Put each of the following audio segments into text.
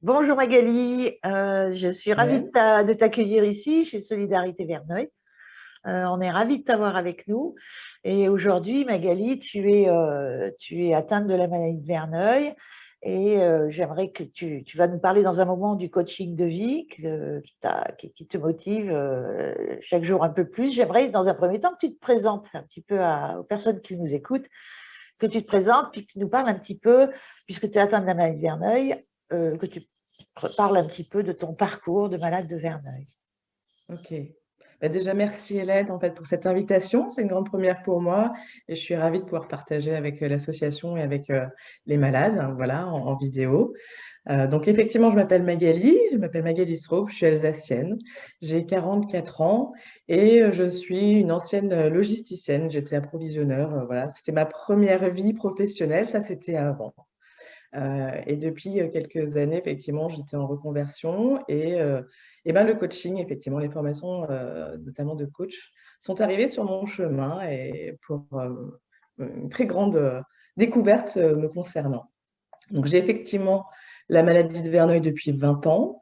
Bonjour Magali, je suis ravie Ouais. de t'accueillir ici chez Solidarité Verneuil. On est ravis de t'avoir avec nous. Et aujourd'hui, Magali, tu es atteinte de la maladie de Verneuil et j'aimerais que tu vas nous parler dans un moment du coaching de vie qui te motive chaque jour un peu plus. J'aimerais dans un premier temps que tu te présentes un petit peu aux personnes qui nous écoutent, que tu te présentes puis que tu nous parles un petit peu, puisque tu es atteinte de la maladie de Verneuil, que tu parles un petit peu de ton parcours de malade de Verneuil. OK. Bah, déjà, merci Hélène en fait, pour cette invitation. C'est une grande première pour moi et je suis ravie de pouvoir partager avec l'association et avec les malades, hein, voilà, en vidéo. Donc, effectivement, je m'appelle Magali Straub, je suis alsacienne, j'ai 44 ans et je suis une ancienne logisticienne. J'étais approvisionneur, voilà, c'était ma première vie professionnelle, ça c'était avant. Et depuis quelques années, effectivement, j'étais en reconversion et ben, le coaching, effectivement, les formations, notamment de coach, sont arrivées sur mon chemin et pour une très grande découverte me concernant. Donc, j'ai effectivement la maladie de Verneuil depuis 20 ans.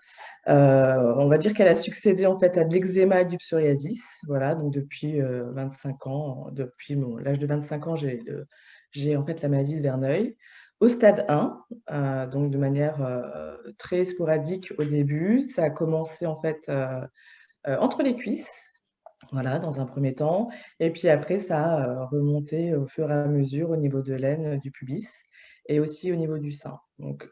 On va dire qu'elle a succédé en fait à de l'eczéma et du psoriasis. Voilà, donc depuis 25 ans, depuis l'âge de 25 ans, j'ai en fait la maladie de Verneuil au stade 1, donc de manière très sporadique au début. Ça a commencé en fait entre les cuisses, voilà, dans un premier temps, et puis après ça a remonté au fur et à mesure au niveau de l'aine, du pubis et aussi au niveau du sein. Donc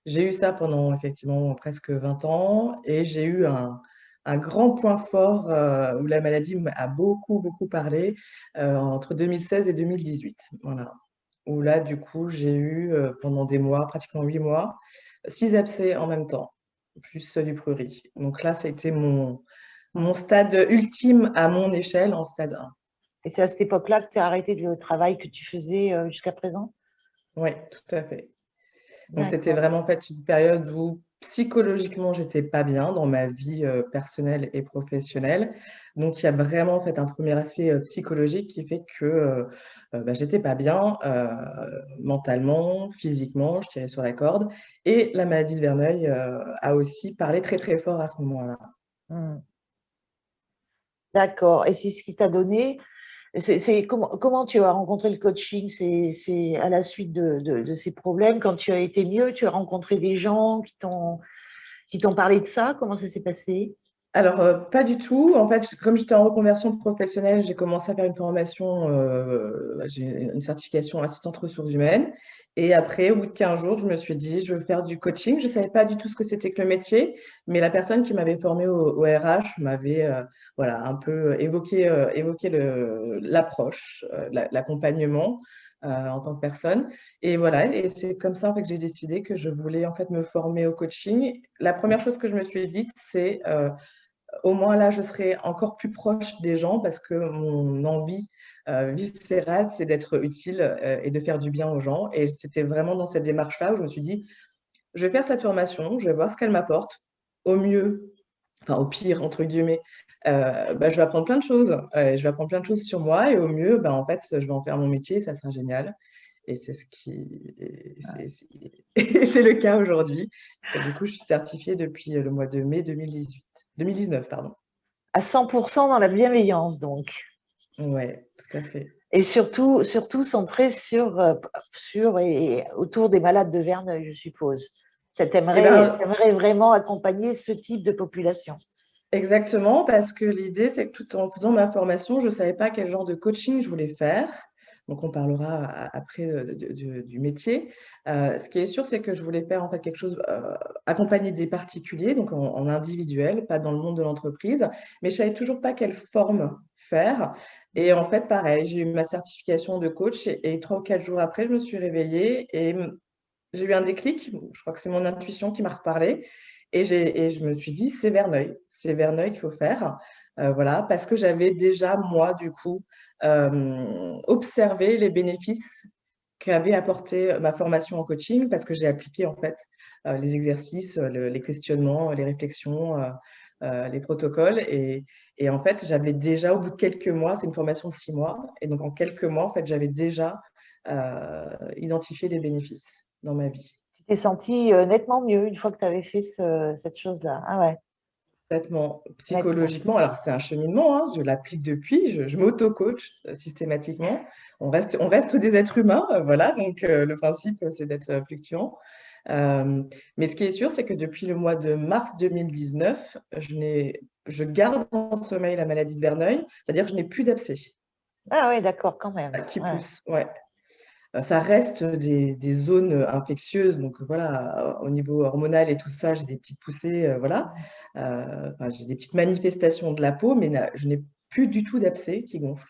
j'ai eu ça pendant effectivement presque 20 ans et j'ai eu un grand point fort, où la maladie m'a beaucoup, beaucoup parlé, entre 2016 et 2018. Voilà. Où là, du coup, j'ai eu, pendant des mois, pratiquement 8 mois, 6 abcès en même temps, plus, du prurit. Donc là, ça a été mon stade ultime à mon échelle en stade 1. Et c'est à cette époque-là que tu as arrêté le travail que tu faisais jusqu'à présent? Ouais, tout à fait. Donc c'était D'accord. vraiment en fait une période où psychologiquement j'étais pas bien dans ma vie personnelle et professionnelle. Donc il y a vraiment en fait un premier aspect psychologique qui fait que bah, j'étais pas bien mentalement, physiquement, je tirais sur la corde. Et la maladie de Verneuil a aussi parlé très très fort à ce moment-là. Hmm. D'accord. Et c'est ce qui t'a donné. Comment tu as rencontré le coaching? C'est à la suite de ces problèmes, quand tu as été mieux, tu as rencontré des gens qui t'ont parlé de ça? Comment ça s'est passé? Alors, pas du tout. En fait, comme j'étais en reconversion professionnelle, j'ai commencé à faire une formation, j'ai une certification assistante ressources humaines et après, au bout de 15 jours, je me suis dit: «Je veux faire du coaching». Je ne savais pas du tout ce que c'était que le métier, mais la personne qui m'avait formée au RH m'avait, voilà, un peu évoqué l'approche, l'accompagnement, en tant que personne et voilà et c'est comme ça, en fait, que j'ai décidé que je voulais, en fait, me former au coaching. La première chose que je me suis dite, c'est, au moins là, je serai encore plus proche des gens parce que mon envie viscérale, c'est d'être utile et de faire du bien aux gens. Et c'était vraiment dans cette démarche-là où je me suis dit, je vais faire cette formation, je vais voir ce qu'elle m'apporte. Au mieux, enfin au pire, entre guillemets, bah, je vais apprendre plein de choses. Je vais apprendre plein de choses sur moi et au mieux, bah, en fait, je vais en faire mon métier et ça sera génial. Et c'est ce qui, et c'est le cas aujourd'hui. Parce que du coup, je suis certifiée depuis le mois de mai 2019, pardon. À 100% dans la bienveillance, donc. Ouais, tout à fait. Et surtout centré sur et autour des malades de Verneuil, je suppose. Tu Et aimerais, ben, vraiment accompagner ce type de population. exactement, parce que l'idée, c'est que tout en faisant ma formation, je ne savais pas quel genre de coaching je voulais faire. Donc, on parlera après du métier. Ce qui est sûr, c'est que je voulais faire en fait quelque chose, accompagner des particuliers, donc en individuel, pas dans le monde de l'entreprise, mais je savais toujours pas quelle forme faire. Et en fait, pareil, j'ai eu ma certification de coach et 3 ou 4 jours après, je me suis réveillée et j'ai eu un déclic. Je crois que c'est mon intuition qui m'a reparlé et je me suis dit: c'est Verneuil qu'il faut faire». Voilà, parce que j'avais déjà moi, du coup, observé les bénéfices qu'avait apporté ma formation en coaching parce que j'ai appliqué, en fait, les exercices, les questionnements, les réflexions, les protocoles et en fait, j'avais déjà, au bout de quelques mois, c'est une formation de 6 mois et donc en quelques mois, en fait, j'avais déjà, identifié les bénéfices dans ma vie. Tu t'es sentie nettement mieux une fois que tu avais fait cette chose-là. Ah ouais, Complètement. nettement. Psychologiquement, alors c'est un cheminement, hein, je l'applique depuis, je m'auto-coach systématiquement. On reste des êtres humains, voilà, donc le principe, c'est d'être fluctuant. Mais ce qui est sûr, c'est que depuis le mois de mars 2019, je garde en sommeil la maladie de Verneuil, c'est-à-dire que je n'ai plus d'abcès Ah ouais, d'accord, quand même. qui Ouais. poussent. Ouais. Ça reste des zones infectieuses, donc voilà, au niveau hormonal et tout ça, j'ai des petites poussées, voilà. Enfin, j'ai des petites manifestations de la peau, mais je n'ai plus du tout d'abcès qui gonflent.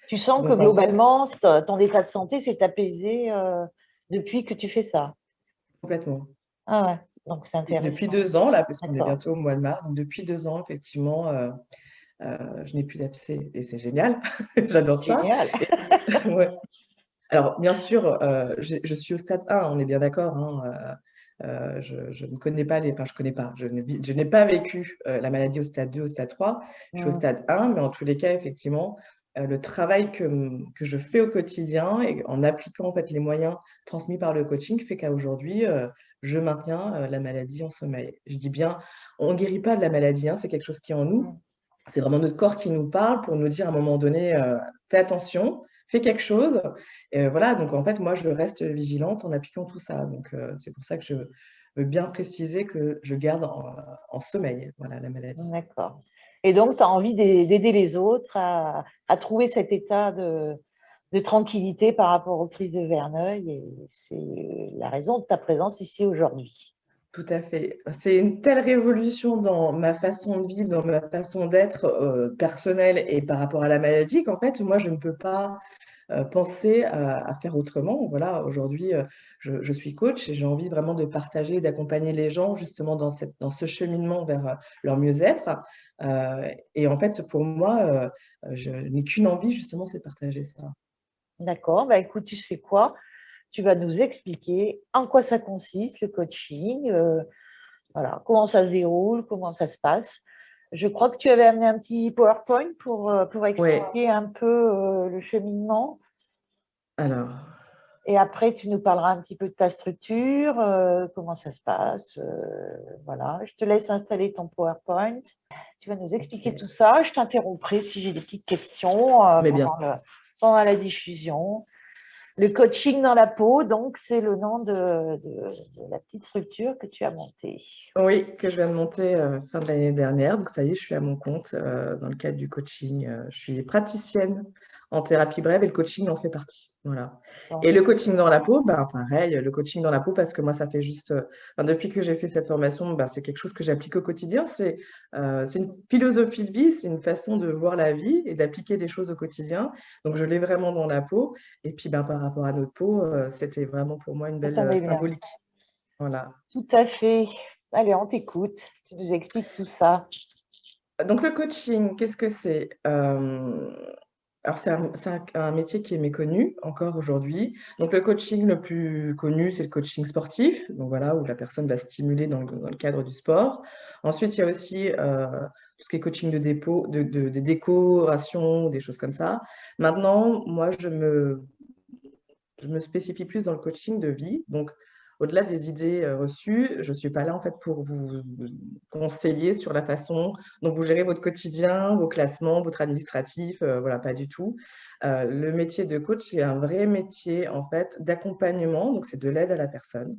Tu sens que Donc en fait, globalement, ton état de santé s'est apaisé depuis que tu fais ça. complètement. Ah ouais, donc c'est Et depuis intéressant. 2 ans, là, parce qu'on est D'accord. bientôt au mois de mars, donc depuis 2 ans, effectivement, je n'ai plus d'abcès et c'est génial, j'adore ça. Génial. Et ouais. Alors, bien sûr, je suis au stade 1, on est bien d'accord, hein, je ne connais pas enfin, je connais pas, je n'ai pas vécu la maladie au stade 2, au stade 3. Je suis au Hmm. stade 1, mais en tous les cas, effectivement, le travail que je fais au quotidien et en appliquant en fait les moyens transmis par le coaching fait qu'à aujourd'hui, je maintiens la maladie en sommeil. Je dis bien, on ne guérit pas de la maladie, hein, c'est quelque chose qui est en nous. Hmm. C'est vraiment notre corps qui nous parle pour nous dire à un moment donné, fais attention, fais quelque chose. Voilà, donc en fait, moi, je reste vigilante en appliquant tout ça. Donc, c'est pour ça que je veux bien préciser que je garde en sommeil, voilà, la maladie. D'accord. Et donc, tu as envie d'aider les autres à trouver cet état de tranquillité par rapport aux crises de Verneuil. Et c'est la raison de ta présence ici aujourd'hui. Tout à fait. C'est une telle révolution dans ma façon de vivre, dans ma façon d'être personnelle et par rapport à la maladie qu'en fait, moi, je ne peux pas penser à faire autrement. Voilà, aujourd'hui, je suis coach et j'ai envie vraiment de partager et d'accompagner les gens justement dans ce cheminement vers leur mieux-être. Et en fait, pour moi, je n'ai qu'une envie justement, c'est de partager ça. D'accord. Bah, écoute, tu sais quoi? Tu vas nous expliquer en quoi ça consiste, le coaching, voilà, comment ça se déroule, comment ça se passe. Je crois que tu avais amené un petit PowerPoint pour Ouais, expliquer un peu le cheminement. alors, Et après, tu nous parleras un petit peu de ta structure, comment ça se passe. Voilà, je te laisse installer ton PowerPoint. Tu vas nous expliquer tout ok. ça. Je t'interromprai si j'ai des petites questions Mais bien, pendant la diffusion. Le coaching dans la peau, donc, c'est le nom de la petite structure que tu as montée. oui, que je viens de monter fin de l'année dernière. Donc, ça y est, je suis à mon compte dans le cadre du coaching. Je suis praticienne en thérapie brève et le coaching en fait partie. Voilà. Donc, Et le coaching dans la peau, ben, pareil, le coaching dans la peau, parce que moi, ça fait juste, enfin, depuis que j'ai fait cette formation, ben, c'est quelque chose que j'applique au quotidien. C'est une philosophie de vie, c'est une façon de voir la vie et d'appliquer des choses au quotidien. Donc, je l'ai vraiment dans la peau. Et puis, ben, par rapport à notre peau, c'était vraiment pour moi une ça belle tombait bien. symbolique. Voilà. Tout à fait. Allez, on t'écoute. Tu nous expliques tout ça. Donc le coaching, qu'est-ce que c'est? Alors c'est un métier qui est méconnu encore aujourd'hui. Donc le coaching le plus connu, c'est le coaching sportif, donc voilà, où la personne va stimuler dans le cadre du sport. Ensuite, il y a aussi tout ce qui est coaching de dépôt, de décoration, des choses comme ça. Maintenant, moi, je me spécifie plus dans le coaching de vie. Donc, au-delà des idées reçues, je ne suis pas là en fait pour vous conseiller sur la façon dont vous gérez votre quotidien, vos classements, votre administratif, voilà, pas du tout. Le métier de coach, c'est un vrai métier en fait d'accompagnement, donc c'est de l'aide à la personne.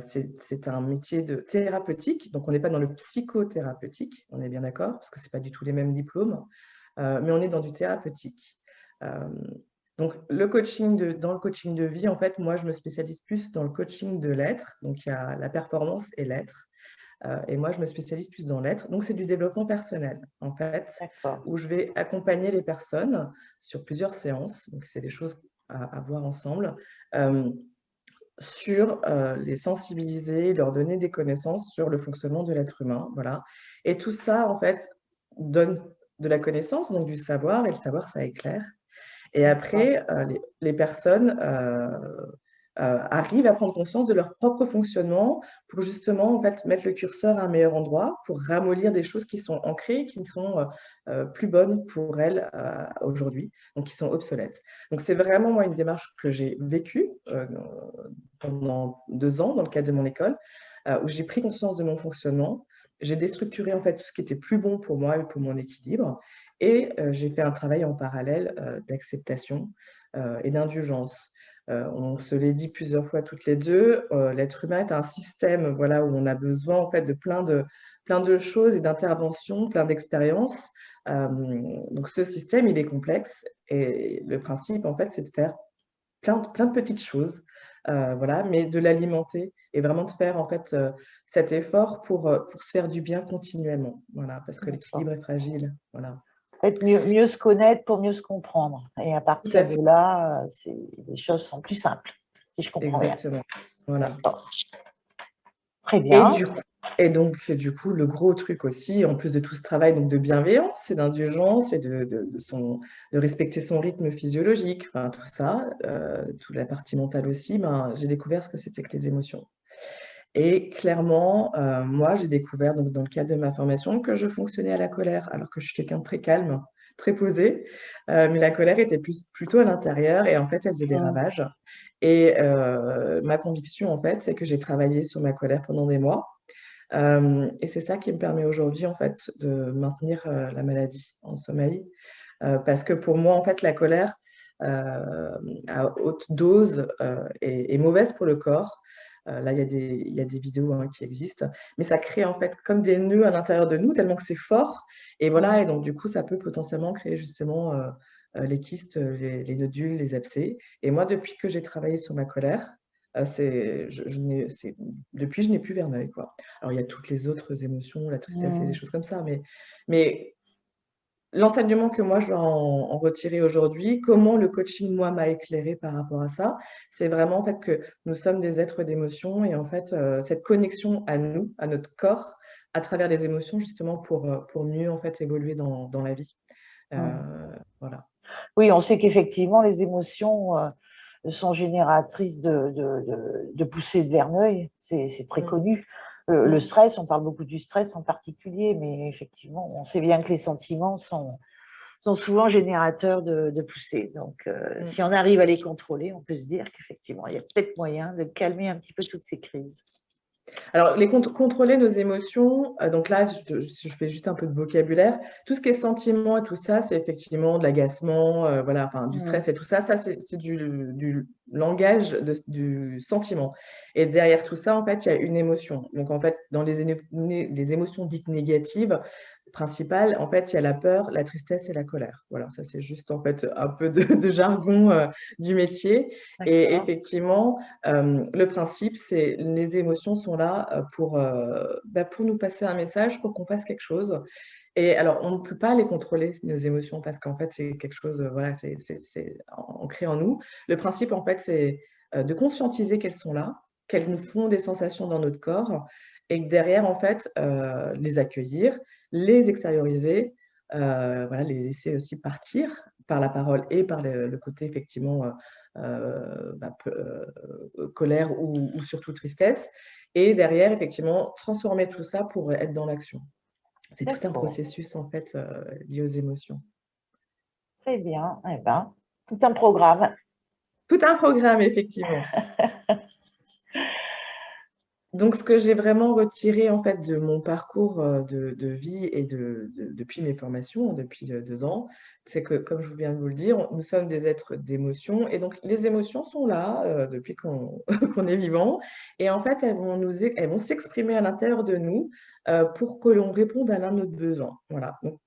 C'est un métier de thérapeutique, donc on n'est pas dans le psychothérapeutique, on est bien d'accord, parce que ce n'est pas du tout les mêmes diplômes, mais on est dans du thérapeutique. Euh, donc, dans le coaching de vie, en fait, moi, je me spécialise plus dans le coaching de l'être. Donc, il y a la performance et l'être. Et moi, je me spécialise plus dans l'être. Donc, c'est du développement personnel, en fait, D'accord. où je vais accompagner les personnes sur plusieurs séances. Donc, c'est des choses à voir ensemble. euh, sur les sensibiliser, leur donner des connaissances sur le fonctionnement de l'être humain. Voilà. Et tout ça, en fait, donne de la connaissance, donc du savoir, et le savoir, ça éclaire. Et D'accord. après, les personnes arrivent à prendre conscience de leur propre fonctionnement pour justement en fait, mettre le curseur à un meilleur endroit, pour ramollir des choses qui sont ancrées, qui sont plus bonnes pour elles aujourd'hui, donc qui sont obsolètes. Donc c'est vraiment moi une démarche que j'ai vécue pendant 2 ans dans le cadre de mon école, où j'ai pris conscience de mon fonctionnement. J'ai déstructuré en fait tout ce qui était plus bon pour moi et pour mon équilibre, et j'ai fait un travail en parallèle d'acceptation et d'indulgence. On se l'est dit plusieurs fois toutes les deux, l'être humain est un système, voilà, où on a besoin en fait de plein de choses et d'interventions, plein d'expériences. Donc ce système, il est complexe, et le principe en fait, c'est de faire plein de petites choses, voilà, mais de l'alimenter et vraiment de faire en fait cet effort pour se faire du bien continuellement, voilà, parce que l'équilibre est fragile, voilà. En fait, mieux se connaître pour mieux se comprendre. Et à Tout à partir de fait, là, les choses sont plus simples, si je comprends bien. exactement, voilà. D'accord. Très Et bien. du coup, et donc, du coup, le gros truc aussi, en plus de tout ce travail donc de bienveillance et d'indulgence et de respecter son rythme physiologique, enfin tout ça, toute la partie mentale aussi, ben, j'ai découvert ce que c'était que les émotions. Et clairement, moi, j'ai découvert donc dans le cadre de ma formation que je fonctionnais à la colère, alors que je suis quelqu'un de très calme, très posé, mais la colère était plutôt à l'intérieur, et en fait, elle faisait des Mm. ravages. Et ma conviction, en fait, c'est que j'ai travaillé sur ma colère pendant des mois. Et c'est ça qui me permet aujourd'hui, en fait, de maintenir la maladie en sommeil. Parce que pour moi, en fait, la colère à haute dose est mauvaise pour le corps. Là, il y a des vidéos qui existent, mais ça crée en fait comme des nœuds à l'intérieur de nous, tellement que c'est fort. Et voilà, et donc du coup, ça peut potentiellement créer justement les kystes, les nodules, les abcès. Et moi, depuis que j'ai travaillé sur ma colère, depuis, je n'ai plus Verneuil, quoi. Alors, il y a toutes les autres émotions, la tristesse et des Mm. choses comme ça, mais l'enseignement que moi je dois en retirer aujourd'hui, comment le coaching, moi, m'a éclairé par rapport à ça, c'est vraiment en fait que nous sommes des êtres d'émotions, et en fait, cette connexion à nous, à notre corps, à travers les émotions, justement pour mieux en fait évoluer dans la vie. Mm. Voilà. Oui, on sait qu'effectivement, les émotions sont génératrices de poussées de Verneuil. C'est très Mmh. connu. Le Mmh. stress, on parle beaucoup du stress en particulier, mais effectivement, on sait bien que les sentiments sont souvent générateurs de poussées. Donc, Mmh. si on arrive à les contrôler, on peut se dire qu'effectivement, il y a peut-être moyen de calmer un petit peu toutes ces crises. Alors, contrôler nos émotions, donc là, je fais juste un peu de vocabulaire. Tout ce qui est sentiments et tout ça, c'est effectivement de l'agacement, voilà, enfin, du Mm. stress et tout ça. Ça, c'est du langage du sentiment. Et derrière tout ça, en fait, il y a une émotion. Donc, en fait, dans les émotions dites négatives principales, en fait, il y a la peur, la tristesse et la colère. Voilà, ça, c'est juste, en fait, un peu de jargon du métier. Et D'accord. effectivement, le principe, c'est les émotions sont là pour nous passer un message, pour qu'on fasse quelque chose. Et alors, on ne peut pas les contrôler, nos émotions, parce qu'en fait, c'est quelque chose, voilà, c'est ancré en nous. Le principe, en fait, c'est de conscientiser qu'elles sont là, qu'elles nous font des sensations dans notre corps, et que derrière, en fait, les accueillir, les extérioriser, voilà, les laisser aussi partir par la parole et par le côté, effectivement, colère ou surtout tristesse. Et derrière, effectivement, transformer tout ça pour être dans l'action. C'est tout un D'accord. processus, en fait, lié aux émotions. Très bien. Eh ben, tout un programme. Tout un programme, effectivement. Donc, ce que j'ai vraiment retiré, en fait, de mon parcours de vie et depuis mes formations, depuis 2 ans, c'est que, comme je viens de vous le dire, nous sommes des êtres d'émotions. Et donc, les émotions sont là depuis qu'on qu'on est vivant. Et en fait, elles vont s'exprimer à l'intérieur de nous pour que l'on réponde à l'un de nos besoins. Voilà. Donc,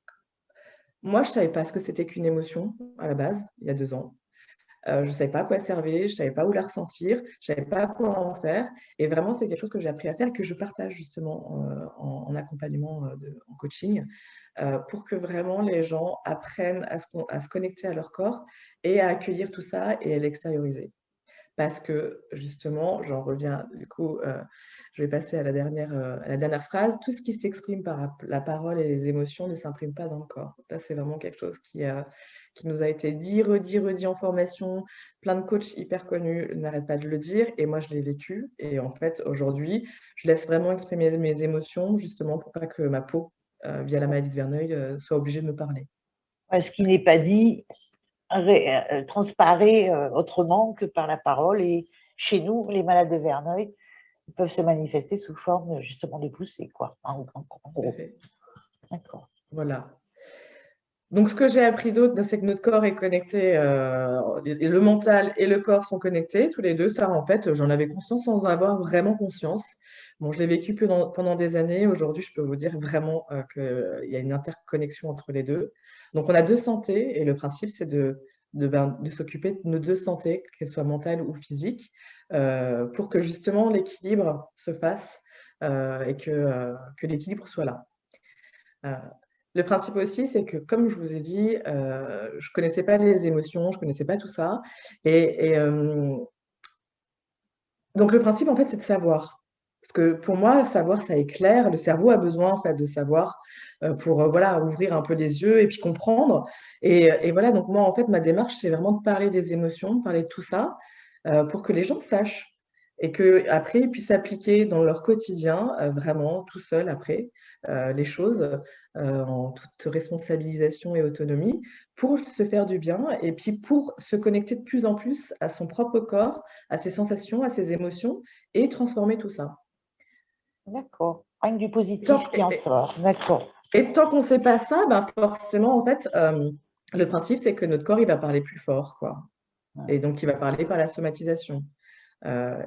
moi, je ne savais pas ce que c'était qu'une émotion à la base, il y a 2 ans. Je ne savais pas à quoi elle servait, je ne savais pas où la ressentir, je ne savais pas quoi en faire. Et vraiment, c'est quelque chose que j'ai appris à faire et que je partage justement en accompagnement, en coaching, pour que vraiment les gens apprennent à se connecter à leur corps et à accueillir tout ça et à l'extérioriser. Parce que justement, j'en reviens du coup, je vais passer à la dernière phrase. Tout ce qui s'exprime par la parole et les émotions ne s'imprime pas dans le corps. Là, c'est vraiment quelque chose qui nous a été dit, redit en formation. Plein de coachs hyper connus n'arrêtent pas de le dire et moi, je l'ai vécu. Et en fait, aujourd'hui, je laisse vraiment exprimer mes émotions justement pour pas que ma peau, via la maladie de Verneuil, soit obligée de me parler. Ce qui n'est pas dit transparaît autrement que par la parole. Et chez nous, les malades de Verneuil, ils peuvent se manifester sous forme justement de poussée, quoi, en gros. D'accord. Voilà. Donc, ce que j'ai appris d'autre, c'est que notre corps est connecté, le mental et le corps sont connectés, tous les deux. Ça, en fait, j'en avais conscience sans en avoir vraiment conscience. Bon, je l'ai vécu pendant des années. Aujourd'hui, je peux vous dire vraiment qu'il y a une interconnexion entre les deux. Donc, on a deux santé et le principe, c'est de s'occuper de nos deux santé, qu'elles soient mentales ou physiques, pour que justement l'équilibre se fasse et que l'équilibre soit là. Le principe aussi, c'est que comme je vous ai dit, je ne connaissais pas les émotions, je ne connaissais pas tout ça. Donc le principe, en fait, c'est de savoir. Parce que pour moi, le savoir, ça éclaire. Le cerveau a besoin, en fait, de savoir pour voilà, ouvrir un peu les yeux et puis comprendre. Et voilà, donc moi, en fait, ma démarche, c'est vraiment de parler des émotions, de parler de tout ça, pour que les gens sachent. Et qu'après, ils puissent appliquer dans leur quotidien, vraiment, tout seul, après, les choses, en toute responsabilisation et autonomie, pour se faire du bien et puis pour se connecter de plus en plus à son propre corps, à ses sensations, à ses émotions et transformer tout ça. D'accord. Rien que du positif qui en sort. D'accord. Et tant qu'on ne sait pas ça, ben forcément, en fait, le principe, c'est que notre corps, il va parler plus fort, quoi. Et donc, il va parler par la somatisation.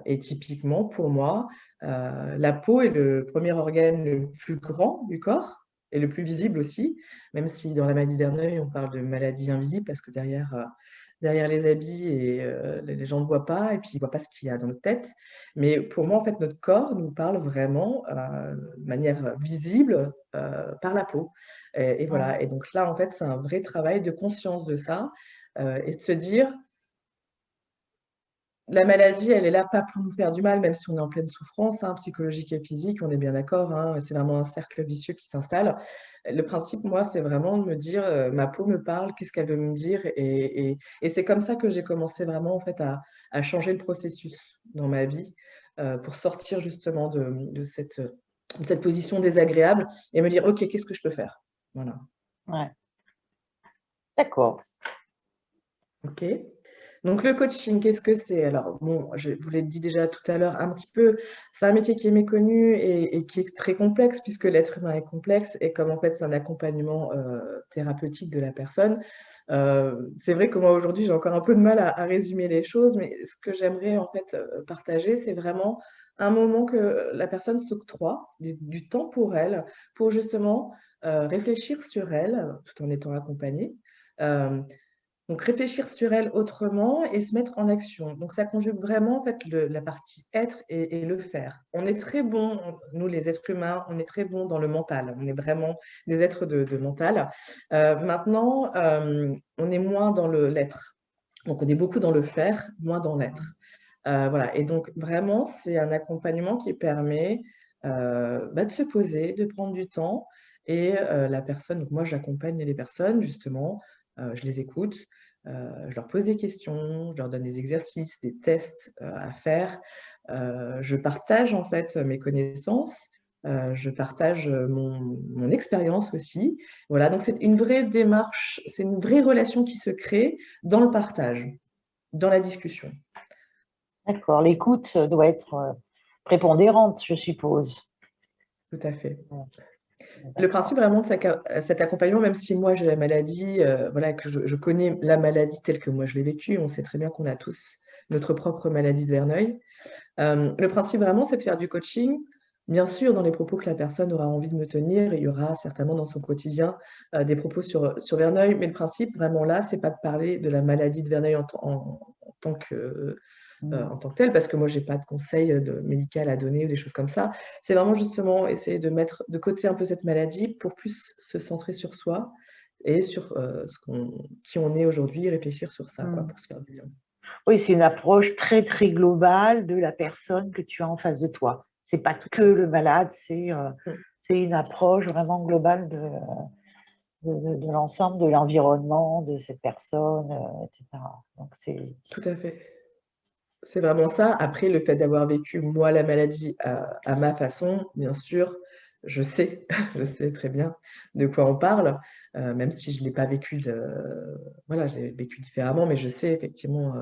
Et typiquement, pour moi, la peau est le premier organe le plus grand du corps et le plus visible aussi, même si dans la maladie de Verneuil, on parle de maladie invisible parce que derrière les habits, les gens ne voient pas et puis ils ne voient pas ce qu'il y a dans notre tête. Mais pour moi, en fait, notre corps nous parle vraiment de manière visible par la peau. Et voilà. Et donc là, en fait, c'est un vrai travail de conscience de ça et de se dire, la maladie, elle est là pas pour nous faire du mal, même si on est en pleine souffrance, hein, psychologique et physique, on est bien d'accord, hein, c'est vraiment un cercle vicieux qui s'installe. Le principe, moi, c'est vraiment de me dire, ma peau me parle, qu'est-ce qu'elle veut me dire? Et c'est comme ça que j'ai commencé vraiment en fait, à changer le processus dans ma vie, pour sortir justement de cette position désagréable et me dire: «OK, qu'est-ce que je peux faire?» Voilà. Ouais. D'accord. OK. Donc le coaching, qu'est-ce que c'est? Alors bon, je vous l'ai dit déjà tout à l'heure un petit peu, c'est un métier qui est méconnu et qui est très complexe puisque l'être humain est complexe et comme en fait c'est un accompagnement thérapeutique de la personne, c'est vrai que moi aujourd'hui j'ai encore un peu de mal à résumer les choses, mais ce que j'aimerais en fait partager, c'est vraiment un moment que la personne s'octroie, du temps pour elle, pour justement réfléchir sur elle, tout en étant accompagnée. Donc réfléchir sur elle autrement et se mettre en action. Donc ça conjugue vraiment en fait la partie être et le faire. On est très bon, nous les êtres humains, on est très bon dans le mental. On est vraiment des êtres de mental. Maintenant, on est moins dans l'être. Donc on est beaucoup dans le faire, moins dans l'être. Voilà. Et donc vraiment, c'est un accompagnement qui permet de se poser, de prendre du temps. Et la personne, donc moi j'accompagne les personnes justement, je les écoute, je leur pose des questions, je leur donne des exercices, des tests à faire. Je partage en fait mes connaissances, je partage mon expérience aussi. Voilà, donc c'est une vraie démarche, c'est une vraie relation qui se crée dans le partage, dans la discussion. D'accord. L'écoute doit être prépondérante, je suppose. Tout à fait. Le principe vraiment de cet accompagnement, même si moi j'ai la maladie, voilà, que je connais la maladie telle que moi je l'ai vécue, on sait très bien qu'on a tous notre propre maladie de Verneuil. Le principe vraiment, c'est de faire du coaching. Bien sûr, dans les propos que la personne aura envie de me tenir, il y aura certainement dans son quotidien des propos sur Verneuil, mais le principe vraiment là, c'est pas de parler de la maladie de Verneuil en tant que telle, parce que moi, je n'ai pas de conseil médical à donner ou des choses comme ça. C'est vraiment justement essayer de mettre de côté un peu cette maladie pour plus se centrer sur soi et sur qui on est aujourd'hui, réfléchir sur ça, quoi, pour se faire du bien. Oui, c'est une approche très, très globale de la personne que tu as en face de toi. Ce n'est pas que le malade, c'est une approche vraiment globale de l'ensemble de l'environnement de cette personne, etc. Donc, Tout à fait. C'est vraiment ça. Après, le fait d'avoir vécu, moi, la maladie à ma façon, bien sûr, je sais, je sais très bien de quoi on parle, même si je ne l'ai pas vécu voilà, je l'ai vécu différemment, mais je sais effectivement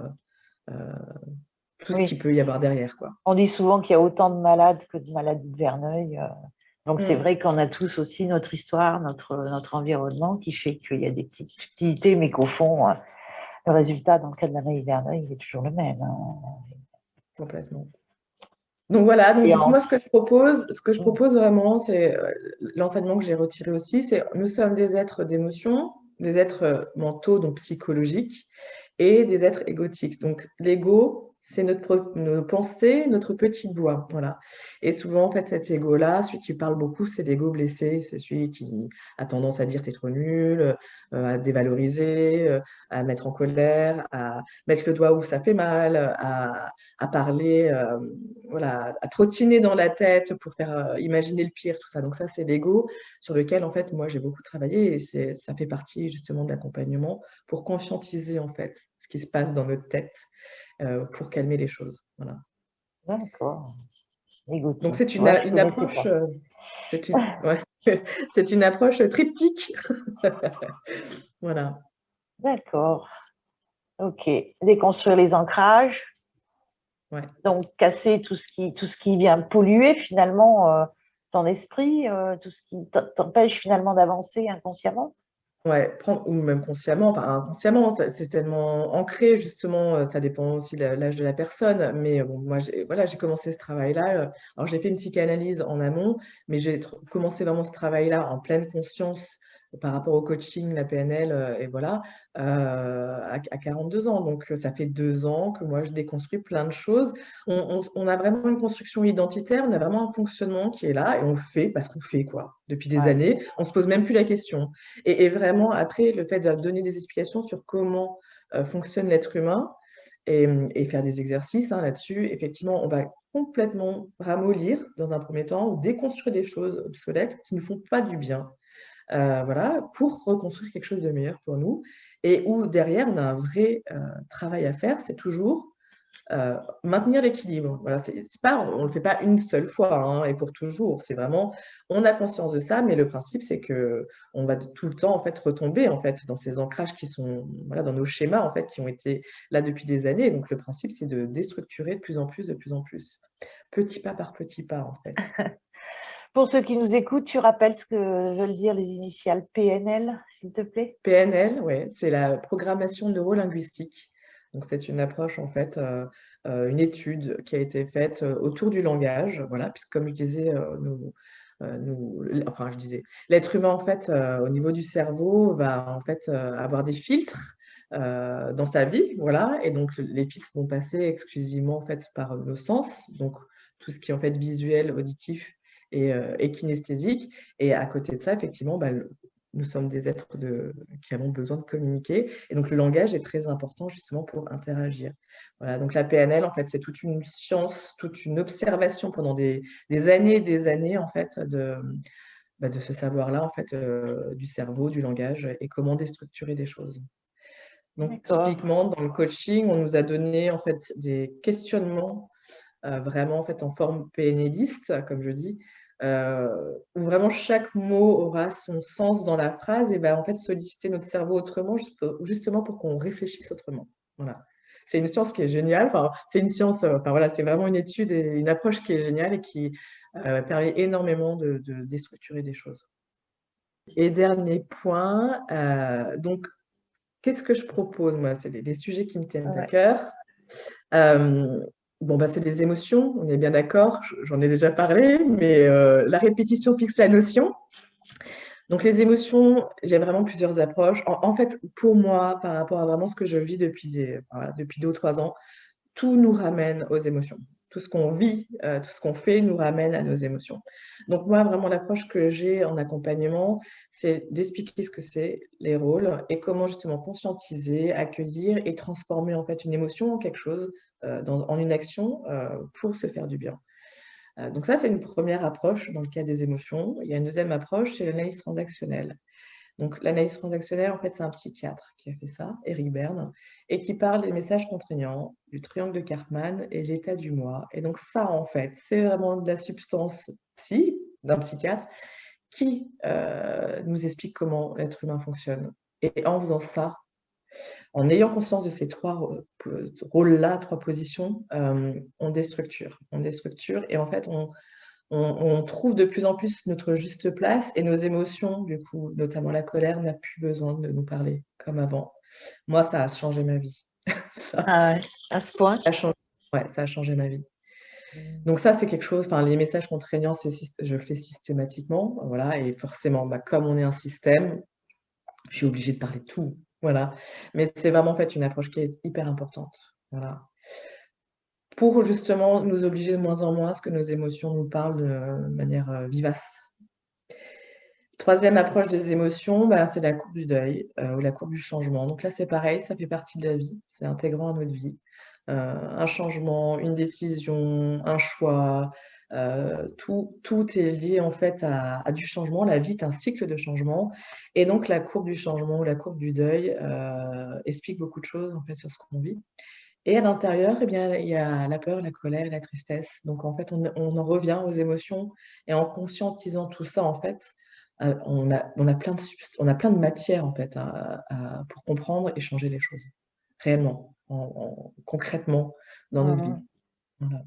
tout ce oui, qu'il peut y avoir derrière, quoi. on dit souvent qu'il y a autant de malades que de maladies de Verneuil. Donc, c'est Mm, vrai qu'on a tous aussi notre histoire, notre environnement qui fait qu'il y a des petites subtilités, mais qu'au fond, le résultat, dans le cas de la maladie de Verneuil, il est toujours le même, hein. complètement. Donc voilà, donc Et du coup, moi, ensuite, ce que je propose vraiment, c'est l'enseignement que j'ai retiré aussi, c'est nous sommes des êtres d'émotion, des êtres mentaux, donc psychologiques, et des êtres égotiques. Donc l'ego, c'est nos pensées, notre petite voix, voilà. Et souvent, en fait, cet ego-là, celui qui parle beaucoup, c'est l'ego blessé, c'est celui qui a tendance à dire t'es trop nul, à dévaloriser, à mettre en colère, à mettre le doigt où ça fait mal, à parler, voilà, à trottiner dans la tête pour faire imaginer le pire, tout ça. Donc ça, c'est l'ego sur lequel, en fait, moi, j'ai beaucoup travaillé et ça fait partie justement de l'accompagnement pour conscientiser, en fait, ce qui se passe dans notre tête pour calmer les choses. Voilà. d'accord, Donc égotique. c'est Ouais, je ne une connaissais approche, pas. ouais, c'est une approche triptyque. Voilà. D'accord, ok. Déconstruire les ancrages, Ouais. donc casser tout ce qui vient polluer finalement ton esprit, tout ce qui t'empêche finalement d'avancer inconsciemment. Ouais, ou même consciemment, enfin inconsciemment, c'est tellement ancré justement, ça dépend aussi de l'âge de la personne, mais bon, moi voilà, j'ai commencé ce travail-là, alors j'ai fait une psychanalyse en amont, mais j'ai commencé vraiment ce travail-là en pleine conscience par rapport au coaching, la PNL, et voilà, à 42 ans. Donc ça fait 2 ans que moi je déconstruis plein de choses. On a vraiment une construction identitaire, on a vraiment un fonctionnement qui est là et on fait parce qu'on fait quoi. Depuis des Ouais, années, on se pose même plus la question. Et vraiment, après, le fait de donner des explications sur comment fonctionne l'être humain et faire des exercices hein, là-dessus, effectivement, on va complètement ramollir dans un premier temps, ou déconstruire des choses obsolètes qui ne font pas du bien, voilà, pour reconstruire quelque chose de meilleur pour nous. Et où derrière, on a un vrai travail à faire, c'est toujours maintenir l'équilibre. Voilà, c'est pas, on ne le fait pas une seule fois hein, et pour toujours. C'est vraiment, on a conscience de ça, mais le principe, c'est que on va tout le temps en fait retomber en fait dans ces ancrages qui sont voilà, dans nos schémas en fait qui ont été là depuis des années. Donc le principe, c'est de déstructurer de plus en plus, de plus en plus, petit pas par petit pas en fait. pour ceux qui nous écoutent, tu rappelles ce que veulent dire les initiales PNL, s'il te plaît? PNL, ouais, c'est la programmation neurolinguistique. Donc, c'est une approche, en fait, une étude qui a été faite autour du langage, voilà, puisque comme je disais, enfin, je disais, l'être humain, en fait, au niveau du cerveau, va en fait avoir des filtres dans sa vie, voilà, et donc les filtres vont passer exclusivement en fait par nos sens, donc tout ce qui est en fait visuel, auditif et kinesthésique. Et à côté de ça, effectivement, bah, nous sommes des êtres qui avons besoin de communiquer. Et donc, le langage est très important justement pour interagir. Voilà, donc la PNL, en fait, c'est toute une science, toute une observation pendant des années, en fait, de ce savoir-là, en fait, du cerveau, du langage et comment déstructurer des choses. Donc, D'accord. typiquement, dans le coaching, on nous a donné, en fait, des questionnements vraiment en fait en forme PNListe, comme je dis, où vraiment chaque mot aura son sens dans la phrase et va en fait solliciter notre cerveau autrement, justement pour qu'on réfléchisse autrement. Voilà. C'est une science qui est géniale. Enfin, c'est une science, enfin voilà, c'est vraiment une étude et une approche qui est géniale et qui permet énormément de déstructurer des choses. Et dernier point, donc qu'est-ce que je propose moi? C'est des sujets qui me tiennent à Ouais. cœur. Bon, bah, c'est des émotions, on est bien d'accord, j'en ai déjà parlé, mais la répétition fixe la notion. Donc les émotions, j'ai vraiment plusieurs approches. En fait, pour moi, par rapport à vraiment ce que je vis voilà, depuis 2 ou 3 ans, tout nous ramène aux émotions. Tout ce qu'on vit, tout ce qu'on fait nous ramène à nos émotions. Donc moi, vraiment, l'approche que j'ai en accompagnement, c'est d'expliquer ce que c'est, les rôles, et comment justement conscientiser, accueillir et transformer en fait une émotion en quelque chose, en une action pour se faire du bien. Donc ça, c'est une première approche dans le cas des émotions. Il y a une deuxième approche, c'est l'analyse transactionnelle. Donc, l'analyse transactionnelle, en fait, c'est un psychiatre qui a fait ça, Eric Berne, et qui parle des messages contraignants, du triangle de Karpman et l'état du moi. Et donc ça, en fait, c'est vraiment de la substance psy d'un psychiatre qui nous explique comment l'être humain fonctionne. Et en faisant ça, en ayant conscience de ces trois rôles-là, trois positions, on déstructure. On déstructure et en fait, on trouve de plus en plus notre juste place et nos émotions, du coup, notamment la colère, n'a plus besoin de nous parler comme avant. Moi, ça a changé ma vie. Ça Ah ouais, à ce point? a changé, ouais, ça a changé ma vie. Donc ça, c'est quelque chose, enfin, les messages contraignants, je le fais systématiquement, voilà, et forcément, bah, comme on est un système, je suis obligée de parler de tout, voilà. Mais c'est vraiment, en fait, une approche qui est hyper importante, voilà. Pour justement nous obliger de moins en moins à ce que nos émotions nous parlent de manière vivace. Troisième approche des émotions, bah, c'est la courbe du deuil ou la courbe du changement. Donc là, c'est pareil, ça fait partie de la vie, c'est intégrant à notre vie. Un changement, une décision, un choix, tout est lié en fait à du changement. La vie est un cycle de changement et donc la courbe du changement ou la courbe du deuil explique beaucoup de choses en fait sur ce qu'on vit. Et à l'intérieur, eh bien, il y a la peur, la colère et la tristesse. Donc en fait, on en revient aux émotions et en conscientisant tout ça, en fait, on a plein de matière, en fait, pour comprendre et changer les choses, réellement, concrètement dans notre vie. Mhm. Voilà.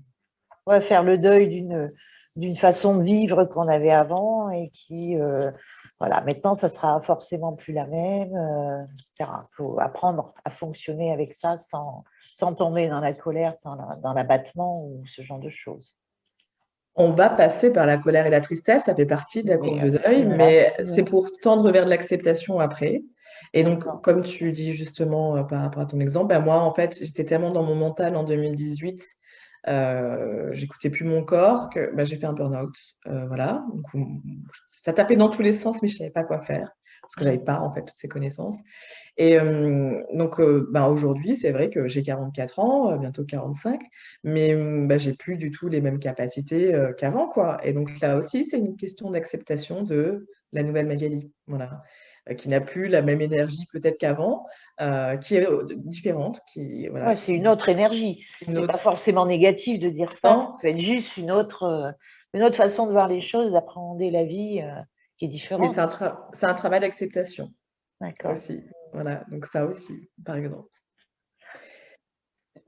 Ouais, faire le deuil d'une façon de vivre qu'on avait avant et qui, voilà, maintenant, ça sera forcément plus la même, etc. Il faut apprendre à fonctionner avec ça sans tomber dans la colère, dans l'abattement ou ce genre de choses. On va passer par la colère et la tristesse, ça fait partie de la courbe Mais, de deuil, voilà. mais c'est pour tendre vers de l'acceptation après. Et donc, D'accord. comme tu dis justement par rapport à ton exemple, bah, moi, en fait, j'étais tellement dans mon mental en 2018, j'écoutais plus mon corps que bah, j'ai fait un burn-out. Voilà. Donc, ça tapait dans tous les sens, mais je savais pas quoi faire parce que j'avais pas en fait toutes ces connaissances. Et donc, bah, aujourd'hui, c'est vrai que j'ai 44 ans, bientôt 45, mais bah, j'ai plus du tout les mêmes capacités qu'avant, quoi. Et donc là aussi, c'est une question d'acceptation de la nouvelle Magali, voilà, qui n'a plus la même énergie peut-être qu'avant, qui est différente, qui voilà, Ouais, c'est une autre énergie. une C'est pas autre. forcément négatif de dire ça. Ça Non, peut être juste une autre façon de voir les choses, d'appréhender la vie qui est mais différente. c'est un travail d'acceptation D'accord. aussi. Voilà, donc ça aussi, par exemple.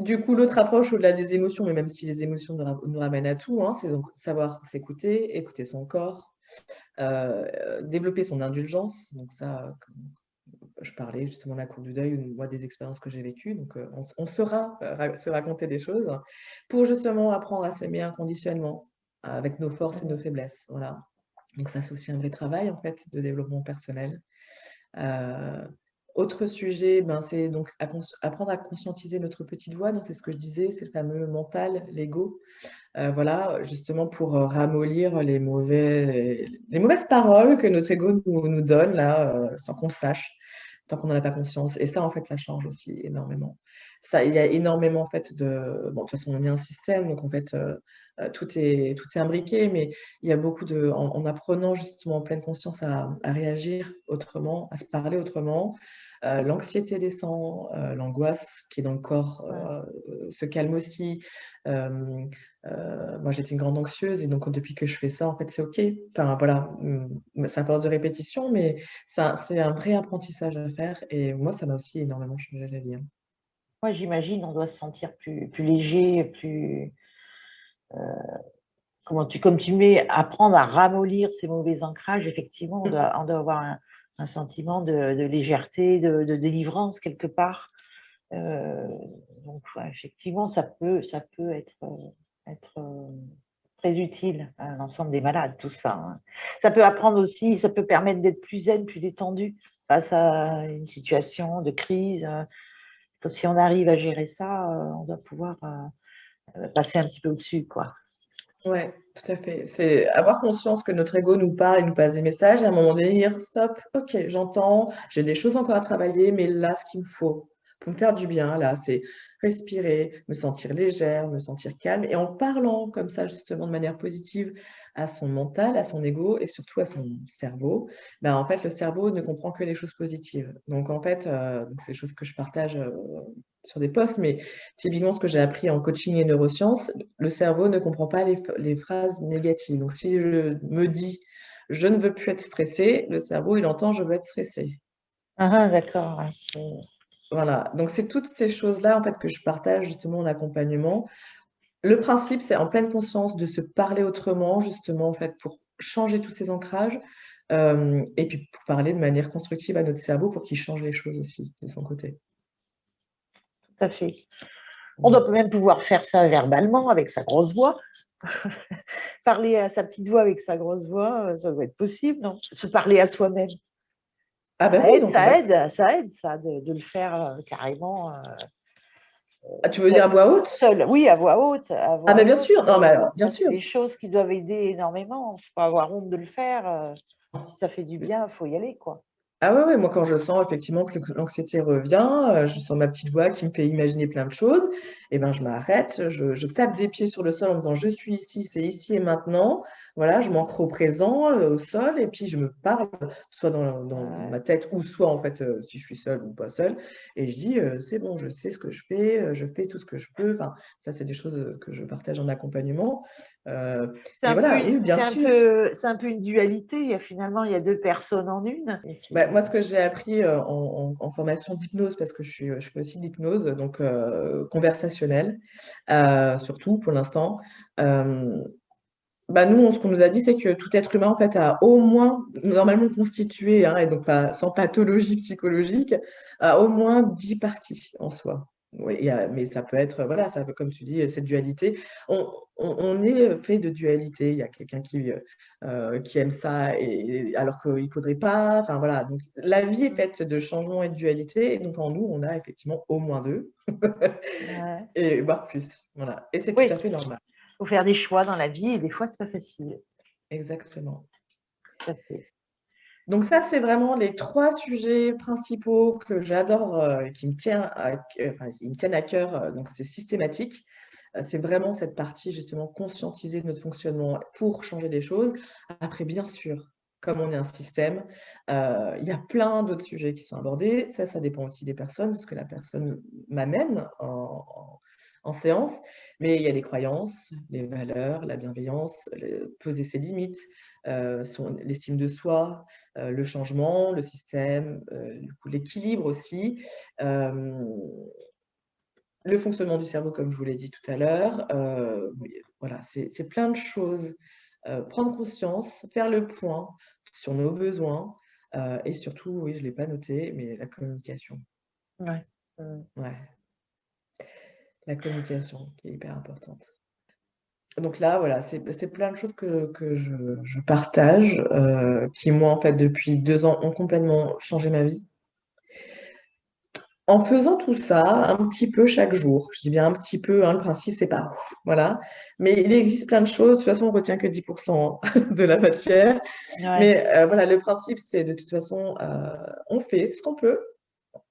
Du coup, l'autre approche au-delà des émotions, mais même si les émotions nous ramènent à tout, hein, c'est donc savoir s'écouter, écouter son corps, développer son indulgence. Donc ça, comme je parlais justement de la courbe du deuil ou moi des expériences que j'ai vécues. Donc on saura se raconter des choses pour justement apprendre à s'aimer inconditionnellement avec nos forces et nos faiblesses. Voilà. Donc ça, c'est aussi un vrai travail en fait de développement personnel. Heu, Autre sujet, ben, c'est donc apprendre à conscientiser notre petite voix, donc c'est ce que je disais, c'est le fameux mental, l'ego. Voilà, justement pour, ramollir les mauvaises paroles que notre ego nous donne là, sans qu'on le sache, tant qu'on n'en a pas conscience et ça, en fait, ça change aussi énormément. Ça il y a énormément, en fait, bon, de toute façon, on est un système, donc en fait, tout est imbriqué, mais il y a beaucoup en apprenant justement en pleine conscience à réagir autrement, à se parler autrement, l'anxiété descend, l'angoisse qui est dans le corps, Ouais. se calme aussi. Hem, Moi, j'étais une grande anxieuse et donc depuis que je fais ça, en fait, c'est OK. Enfin voilà, c'est à force de répétition, mais c'est un vrai apprentissage à faire et moi, ça m'a aussi énormément changé la vie, hein. Moi, j'imagine, on doit se sentir plus léger, comme tu mets, apprendre à ramollir ces mauvais ancrages. Effectivement, Mmh. on doit avoir un sentiment de légèreté, de délivrance quelque part. Euh, donc, ouais, effectivement, ça peut être très utile à l'ensemble des malades, tout ça, hein. Ça peut apprendre aussi, ça peut permettre d'être plus zen, plus détendu face à une situation de crise. Si on arrive à gérer ça, on doit pouvoir passer un petit peu au-dessus, quoi. Ouais, tout à fait. C'est avoir conscience que notre ego nous parle et nous passe des messages et à un moment donné dire: «Stop, OK, j'entends, j'ai des choses encore à travailler, mais là, ce qu'il me faut pour me faire du bien, là, c'est respirer, me sentir légère, me sentir calme. Et en parlant comme ça, justement, de manière positive à son mental, à son ego et surtout à son cerveau, ben, en fait, le cerveau ne comprend que les choses positives. Donc, en fait, c'est des choses que je partage sur des posts, mais typiquement, ce que j'ai appris en coaching et neurosciences, le cerveau ne comprend pas les phrases négatives. Donc, si je me dis je ne veux plus être stressé, le cerveau, il entend je veux être stressé. Ah, d'accord. Voilà. Donc, c'est toutes ces choses-là, en fait, que je partage justement en accompagnement. Le principe, c'est en pleine conscience de se parler autrement, justement, en fait, pour changer tous ces ancrages, et puis pour parler de manière constructive à notre cerveau pour qu'il change les choses aussi de son côté. Tout à fait. On Mmh. doit même pouvoir faire ça verbalement avec sa grosse voix. Parler à sa petite voix avec sa grosse voix, ça doit être possible, non? Se parler à soi-même. Ah bah Ça oui, aide, donc ça voilà. aide, ça aide, ça, de le faire carrément Ah, tu veux dire à voix haute? seul. Oui, à voix haute, à Ah voix bah bien haute. sûr, non mais alors, bien Ça, c'est sûr. des choses qui doivent aider énormément. Il ne faut pas avoir honte de le faire. Si ça fait du bien, il faut y aller, quoi. Ah ouais, ouais, moi quand je sens effectivement que l'anxiété revient, je sens ma petite voix qui me fait imaginer plein de choses, et ben je m'arrête, je tape des pieds sur le sol en disant: «Je suis ici, c'est ici et maintenant». Voilà, je m'ancre au présent, au sol et puis je me parle, soit dans Ouais. ma tête ou soit en fait, si je suis seule ou pas seule et je dis: «C'est bon, je sais ce que je fais tout ce que je peux». Enfin, ça c'est des choses, que je partage en accompagnement, heu, mais voilà, oui, bien sûr. C'est un peu une dualité. Finalement, il y a deux personnes en une. Et Bah, moi, ce que j'ai appris, en formation d'hypnose, parce que je fais aussi de l'hypnose, donc conversationnelle, surtout pour l'instant. Hem, Bah, nous, ce qu'on nous a dit, c'est que tout être humain, en fait, a au moins normalement constitué, hein, et donc pas sans pathologie psychologique, a au moins 10 parties en soi. Oui, mais ça peut être, voilà, ça peut comme tu dis, cette dualité. On est fait de dualité. Il y a quelqu'un qui aime ça et alors qu'il ne faudrait pas, enfin voilà, donc la vie est faite de changements et de dualité et donc en nous, on a effectivement au moins 2 Ouais. et voire plus, voilà et c'est tout Oui, à fait normal. il faut faire des choix dans la vie et des fois, c'est pas facile. Exactement. Tout à fait. Donc ça, c'est vraiment les 3 sujets principaux que j'adore, et qui me tient à c enfin, ils me tiennent à cœur, donc c'est systématique. C'est vraiment cette partie justement conscientiser de notre fonctionnement pour changer les choses. Après bien sûr, comme on est un système, il y a plein d'autres sujets qui sont abordés. Ça dépend aussi des personnes, de ce que la personne m'amène en séance. Mais il y a les croyances, les valeurs, la bienveillance, poser ses limites, l'estime de soi, le changement, le système, du coup l'équilibre aussi, hem, le fonctionnement du cerveau comme je vous l'ai dit tout à l'heure, oui, voilà, c'est plein de choses. Prendre conscience, faire le point sur nos besoins, et surtout, oui, je ne l'ai pas noté, mais la communication. Ouais. Mmh. Ouais, la communication qui est hyper importante. Donc là, voilà, c'est plein de choses que je partage, qui moi, en fait, depuis 2 ans, ont complètement changé ma vie. En faisant tout ça, un petit peu chaque jour. Je dis bien un petit peu, hein, le principe c'est pas ouf, voilà. Mais il existe plein de choses. De toute façon, on retient que 10 de la matière. Ouais. Mais voilà, le principe, c'est de toute façon, on fait ce qu'on peut.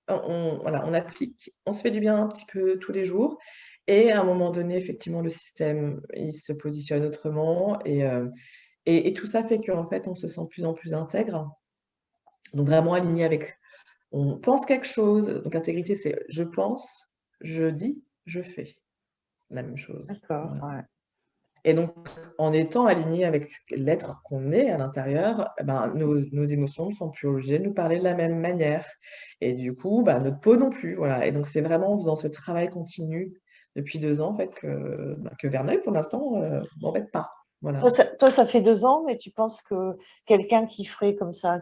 Voilà, on applique, on se fait du bien un petit peu tous les jours et à un moment donné, effectivement, le système, il se positionne autrement et tout ça fait qu'en fait, on se sent de plus en plus intègre. Donc vraiment aligné avec on pense quelque chose, donc intégrité, c'est je pense, je dis, je fais la même chose. D'accord. Voilà Ouais. et donc en étant aligné avec l'être qu'on est à l'intérieur, eh ben, nos émotions ne sont plus obligées de nous parler de la même manière et du coup, bah, notre peau non plus, voilà et donc c'est vraiment en faisant ce travail continu depuis 2 ans en fait que Verneuil pour l'instant, m'embête pas. Voilà. Toi, ça fait 2 ans, mais tu penses que quelqu'un qui ferait comme ça,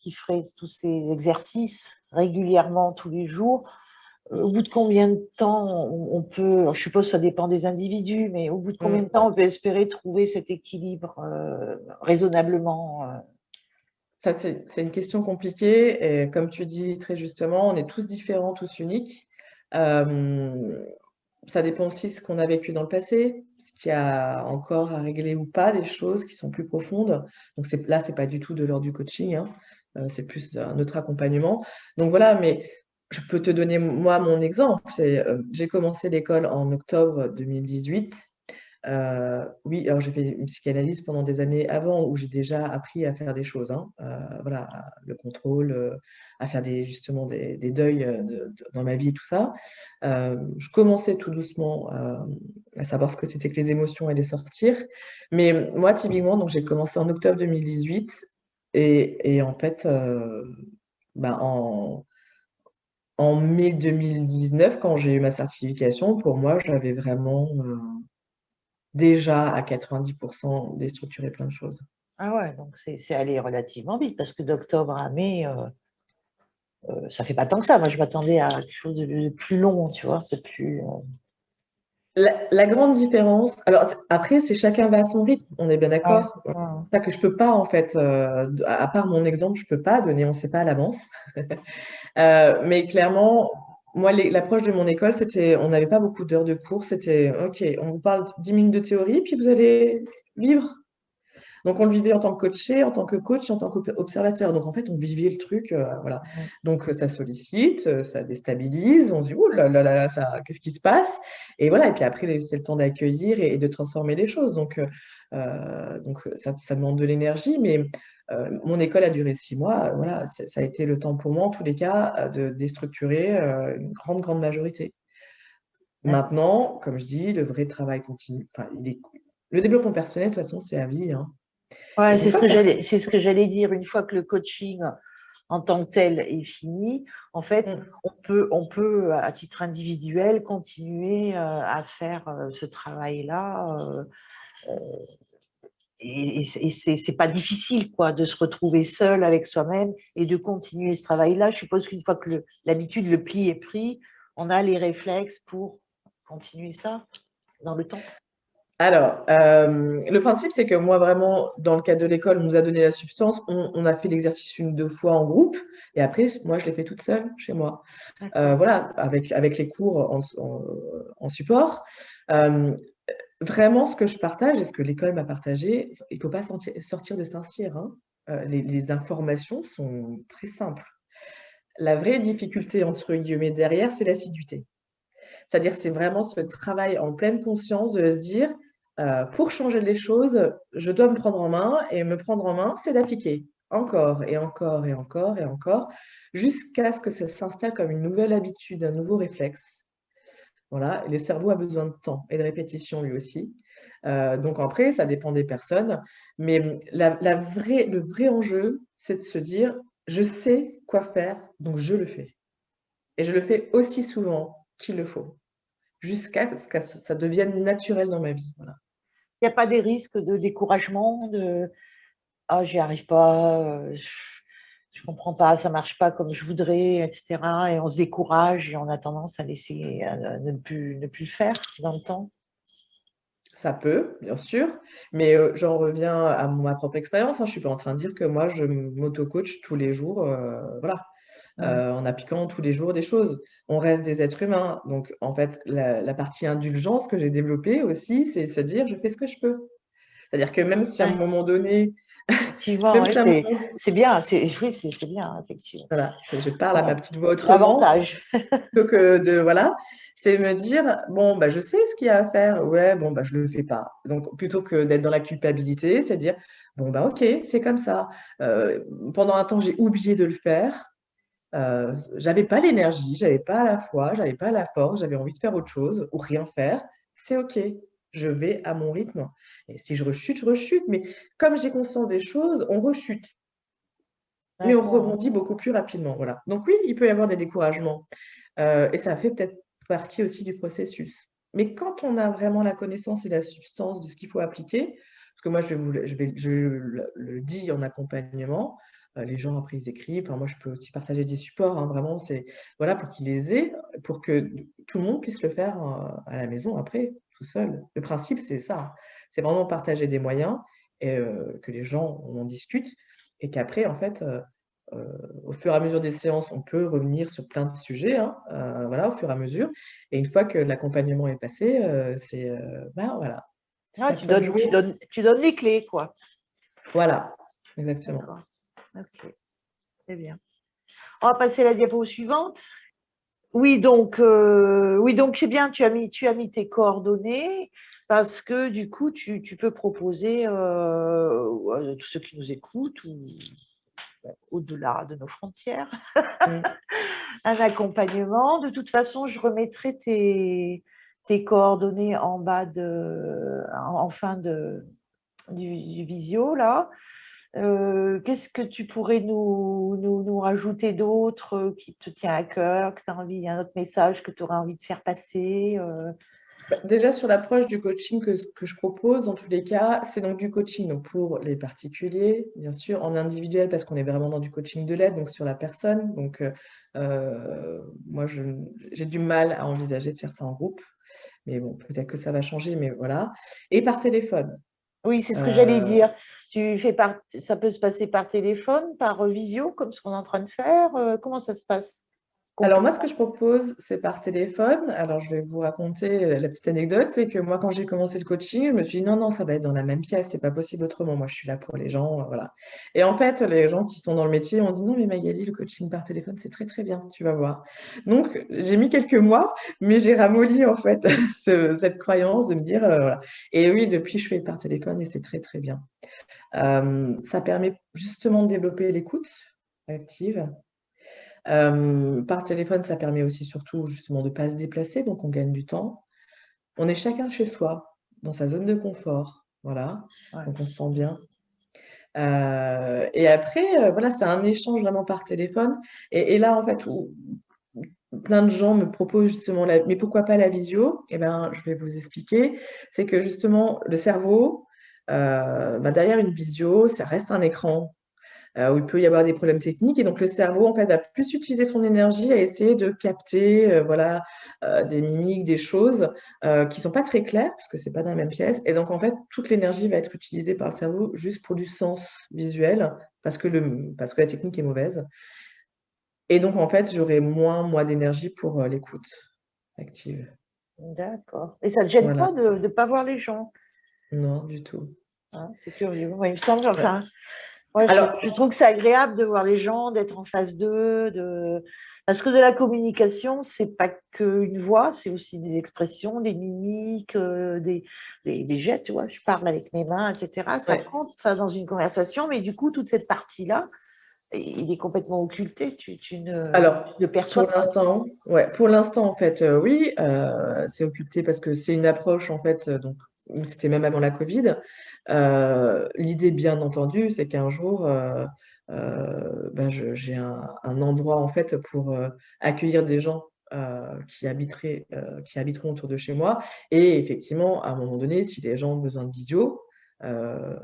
qui ferait tous ces exercices régulièrement, tous les jours, au bout de combien de temps on peut, alors je suppose que ça dépend des individus, mais au bout de combien de Mmh. temps on peut espérer trouver cet équilibre raisonnablement Ça, c'est une question compliquée et comme tu dis très justement, on est tous différents, tous uniques. Hem, Ça dépend aussi de ce qu'on a vécu dans le passé, ce qu'il y a encore à régler ou pas, des choses qui sont plus profondes. Donc c'est pas du tout de l'ordre du coaching, hein, c'est plus un autre accompagnement. Donc voilà, mais je peux te donner, moi, mon exemple. J'ai commencé l'école en octobre 2018. Oui, alors j'ai fait une psychanalyse pendant des années avant où j'ai déjà appris à faire des choses, hein. Voilà, le contrôle, à faire justement des deuils dans ma vie et tout ça. Je commençais tout doucement à savoir ce que c'était que les émotions et les sortir. Mais moi, typiquement, donc j'ai commencé en octobre 2018 et en fait, bah, en mai 2019, quand j'ai eu ma certification, pour moi, j'avais vraiment déjà à 90% déstructuré plein de choses. Ah ouais, donc c'est allé relativement vite, parce que d'octobre à mai, ça fait pas tant que ça. Moi, je m'attendais à quelque chose de plus long, tu vois, de plus... La grande différence, alors après, c'est chacun va à son rythme, on est bien Ouais, d'accord. ouais. C'est ça que je peux pas, en fait, à part mon exemple, je peux pas donner, on ne sait pas à l'avance. Mais clairement, moi, l'approche de mon école, c'était, on n'avait pas beaucoup d'heures de cours, c'était, OK, on vous parle 10 minutes de théorie, puis vous allez vivre. Donc, on le vivait en tant que coaché, en tant que coach, en tant qu'observateur. Donc, en fait, on vivait le truc, voilà. Ouais. Donc, ça sollicite, ça déstabilise, on se dit, oh là là là, ça, qu'est-ce qui se passe? Et voilà, et puis après, c'est le temps d'accueillir et de transformer les choses. Donc ça demande de l'énergie, mais mon école a duré 6 mois. Voilà, ça a été le temps pour moi, en tous les cas, de déstructurer une grande, grande majorité. D'accord. Maintenant, comme je dis, le vrai travail continue. Enfin, le développement personnel, de toute façon, c'est à vie, hein. Ouais, Et une fois que tu c'est ce que j'allais dire. Une fois que le coaching en tant que tel est fini, en fait, on peut à titre individuel, continuer à faire ce travail-là. Et c'est pas difficile, quoi, de se retrouver seul avec soi-même et de continuer ce travail-là. Je suppose qu'une fois que l'habitude, le pli est pris, on a les réflexes pour continuer ça dans le temps. Alors, le principe, c'est que moi, vraiment, dans le cadre de l'école, on nous a donné la substance, on a fait l'exercice 1-2 fois en groupe, et après, moi, je l'ai fait toute seule chez moi. D'accord. Voilà, avec les cours en support. Vraiment, ce que je partage et ce que l'école m'a partagé, il ne faut pas sortir de Saint-Cyr, hein. Les informations sont très simples. La vraie difficulté, entre guillemets, derrière, c'est l'assiduité. C'est-à-dire, c'est vraiment ce travail en pleine conscience de se dire, pour changer les choses, je dois me prendre en main et me prendre en main, c'est d'appliquer encore et encore et encore et encore, jusqu'à ce que ça s'installe comme une nouvelle habitude, un nouveau réflexe. Voilà, et le cerveau a besoin de temps et de répétition lui aussi. Donc après, ça dépend des personnes, mais le vrai enjeu, c'est de se dire: «Je sais quoi faire, donc je le fais» et je le fais aussi souvent qu'il le faut. Jusqu'à ce que ça devienne naturel dans ma vie, voilà. Il n'y a pas des risques de découragement, de ah, j'y arrive pas, je comprends pas, ça marche pas comme je voudrais, et cetera, et on se décourage et on a tendance à laisser, à ne plus le faire dans le temps? Ça peut, bien sûr, mais j'en reviens à ma propre expérience, hein. Je suis pas en train de dire que moi je m'auto-coach tous les jours, voilà, Mmh. en appliquant tous les jours des choses. On reste des êtres humains, donc en fait, la partie indulgence que j'ai développée aussi, c'est de se dire: «Je fais ce que je peux». C'est-à-dire que même si à un Ouais, moment donné, effectivement, même ouais, si à un moment c'est bien, oui, c'est bien, effectivement. voilà, je parle à Ouais. ma petite voix autrement. L'avantage. Plutôt que de voilà, c'est me dire: «Bon, bah, je sais ce qu'il y a à faire, ouais, bon, bah, je le fais pas». Donc plutôt que d'être dans la culpabilité, c'est dire: «Bon, bah, OK, c'est comme ça». Pendant un temps, j'ai oublié de le faire, j'avais pas l'énergie, j'avais pas la foi, j'avais pas la force, j'avais envie de faire autre chose ou rien faire. C'est OK, je vais à mon rythme et si je rechute, mais comme j'ai conscience des choses, on rechute, mais on D'accord. rebondit beaucoup plus rapidement, voilà. Donc oui, il peut y avoir des découragements. Et ça fait peut-être partie aussi du processus. Mais quand on a vraiment la connaissance et la substance de ce qu'il faut appliquer, parce que moi je le dis en accompagnement, les gens après ils écrivent, enfin moi je peux aussi partager des supports, hein, vraiment c'est voilà pour qu'ils les aient, pour que tout le monde puisse le faire, à la maison après, tout seul. Le principe c'est ça, hein. C'est vraiment partager des moyens et que les gens on en discute et qu'après en fait, au fur et à mesure des séances, on peut revenir sur plein de sujets, hein, voilà, au fur et à mesure et une fois que l'accompagnement est passé, c'est, ben, voilà, c'est Ah, à toi de jouer. tu donnes les clés, quoi. Voilà, exactement. D'accord. OK, très bien. On va passer à la diapo suivante. oui, donc c'est bien, tu as mis tes coordonnées parce que du coup, tu peux proposer à tous ceux qui nous écoutent ou au-delà de nos frontières Mm. un accompagnement. De toute façon, je remettrai tes coordonnées en bas en fin du visio là. Qu'est-ce que tu pourrais nous rajouter d'autre qui te tient à cœur, que tu as envie, un autre message que tu aurais envie de faire passer Bah, déjà, sur l'approche du coaching que je propose, dans tous les cas, c'est donc du coaching donc pour les particuliers, bien sûr, en individuel, parce qu'on est vraiment dans du coaching de l'aide, donc sur la personne. Donc, moi, j'ai du mal à envisager de faire ça en groupe, mais bon, peut-être que ça va changer, mais voilà. Et par téléphone. Oui, c'est ce que j'allais Euh, dire. Ça peut se passer par téléphone, par visio, comme ce qu'on est en train de faire. Comment ça se passe Alors moi, ce que concrètement? je propose, c'est par téléphone. Alors je vais vous raconter la petite anecdote, c'est que moi, quand j'ai commencé le coaching, je me suis dit non, non, ça va être dans la même pièce, c'est pas possible autrement. Moi, je suis là pour les gens, voilà. Et en fait, les gens qui sont dans le métier ont dit non, mais Magali, le coaching par téléphone, c'est très très bien, tu vas voir. Donc j'ai mis quelques mois, mais j'ai ramolli en fait cette croyance de me dire voilà. Et oui, depuis, je fais par téléphone et c'est très très bien. Ça permet justement de développer l'écoute active. Par téléphone, ça permet aussi surtout justement de ne pas se déplacer, donc on gagne du temps. On est chacun chez soi, dans sa zone de confort, voilà, Ouais. donc on se sent bien. Et après, voilà, c'est un échange vraiment par téléphone. Et là, en fait, où plein de gens me proposent justement, mais pourquoi pas la visio? Eh bien, je vais vous expliquer. C'est que justement, le cerveau, derrière une visio, ça reste un écran où il peut y avoir des problèmes techniques. Et donc, le cerveau, en fait, va plus utiliser son énergie à essayer de capter voilà, des mimiques, des choses qui ne sont pas très claires, parce que ce n'est pas dans la même pièce. Et donc, en fait, toute l'énergie va être utilisée par le cerveau juste pour du sens visuel, parce que la technique est mauvaise. Et donc, en fait, j'aurai moins, moi, d'énergie pour l'écoute active. D'accord. Et ça ne te gêne pas Voilà. de ne pas voir les gens, Non, du tout. hein? C'est curieux. Moi, il me semble, Ouais. enfin, moi, Alors, je trouve que c'est agréable de voir les gens, d'être en face d'eux, parce que de la communication, c'est pas qu'une voix, c'est aussi des expressions, des mimiques, des gestes, tu vois. Je parle avec mes mains, etc. Ça ouais. compte, ça, dans une conversation, mais du coup, toute cette partie-là, il est complètement occulté. Alors, Tu ne le perçois pour pas. l'instant, ouais, pour l'instant, en fait, oui, c'est occulté parce que c'est une approche, en fait, donc, c'était même avant la Covid. L'idée, bien entendu, c'est qu'un jour, j'ai un endroit, en fait, pour accueillir des gens qui habiteront autour de chez moi. Et effectivement, à un moment donné, si les gens ont besoin de visio, euh,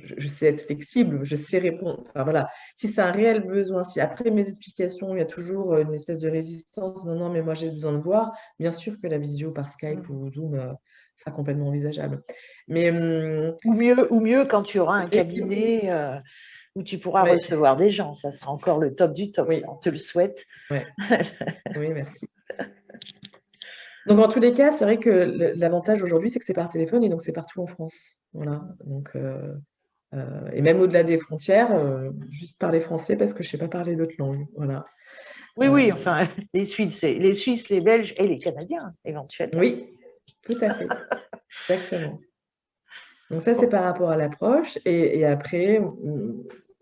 je sais être flexible, je sais répondre. Enfin, voilà. Si c'est un réel besoin, si après mes explications, il y a toujours une espèce de résistance, non, non, mais moi j'ai besoin de voir, bien sûr que la visio par Skype Mm. ou Zoom sera complètement envisageable. Mais Ou mieux quand tu auras un et- cabinet où tu pourras ouais, recevoir des gens. Ça sera encore le top du top, ça, oui, on te le souhaite. ouais, oui, merci. Donc en tous les cas, c'est vrai que l'avantage aujourd'hui, c'est que c'est par téléphone et donc c'est partout en France. Voilà. Donc, et même au-delà des frontières, juste parler français parce que je ne sais pas parler d'autres langues. Voilà. Oui, Euh, oui, enfin, les Suisses, les Belges et les Canadiens, éventuellement. oui, tout à fait. Exactement. Donc ça, c'est par rapport à l'approche. Et après,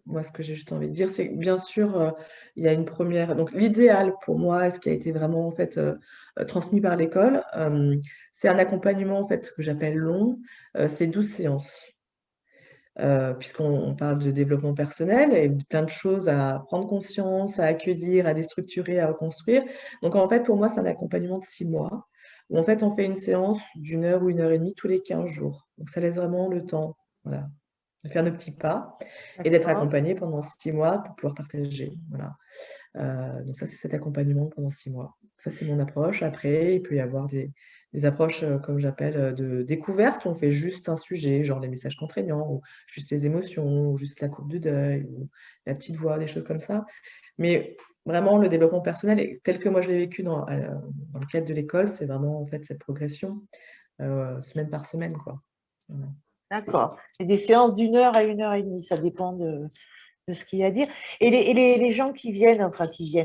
moi, ce que j'ai juste envie de dire, c'est que bien sûr, il y a une première. Donc l'idéal pour moi, ce qui a été vraiment en fait transmis par l'école, c'est un accompagnement en fait que j'appelle long. C'est 12 séances. Puisqu'on parle de développement personnel et de plein de choses à prendre conscience, à accueillir, à déstructurer, à reconstruire. Donc en fait, pour moi, c'est un accompagnement de 6 mois où en fait, on fait une séance d'une heure ou une heure et demie tous les 15 jours. Donc ça laisse vraiment le temps, voilà, de faire nos petits pas et d'être D'accord. accompagné pendant 6 mois pour pouvoir partager. Voilà. Donc ça, c'est cet accompagnement pendant 6 mois. Ça, c'est mon approche. Après, il peut y avoir des approches, comme j'appelle, de découverte. On fait juste un sujet, genre les messages contraignants, ou juste les émotions, ou juste la courbe de deuil, ou la petite voix, des choses comme ça. Mais vraiment, le développement personnel, tel que moi je l'ai vécu dans le cadre de l'école, c'est vraiment en fait cette progression semaine par semaine, quoi. Voilà. D'accord. C'est des séances d'une heure à une heure et demie, ça dépend de ce qu'il y a à dire. Et les gens qui viennent, enfin qui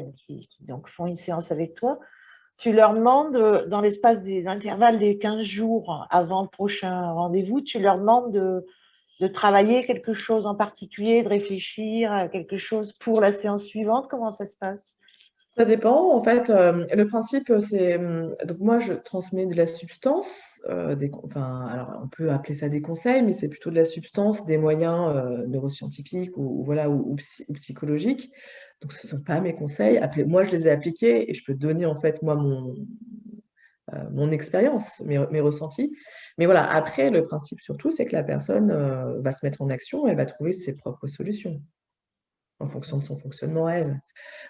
donc font une séance avec toi, tu leur demandes, dans l'espace des intervalles des 15 jours avant le prochain rendez-vous, tu leur demandes de travailler quelque chose en particulier, de réfléchir à quelque chose pour la séance suivante. Comment ça se passe? Ça dépend, en fait, le principe, c'est, donc moi, je transmets de la substance, enfin, alors on peut appeler ça des conseils, mais c'est plutôt de la substance, des moyens neuroscientifiques voilà, ou psychologiques. Donc, ce ne sont pas mes conseils. Moi, je les ai appliqués et je peux donner, en fait, moi, mon expérience, mes ressentis. Mais voilà, après, le principe surtout, c'est que la personne va se mettre en action, elle va trouver ses propres solutions en fonction de son fonctionnement à elle.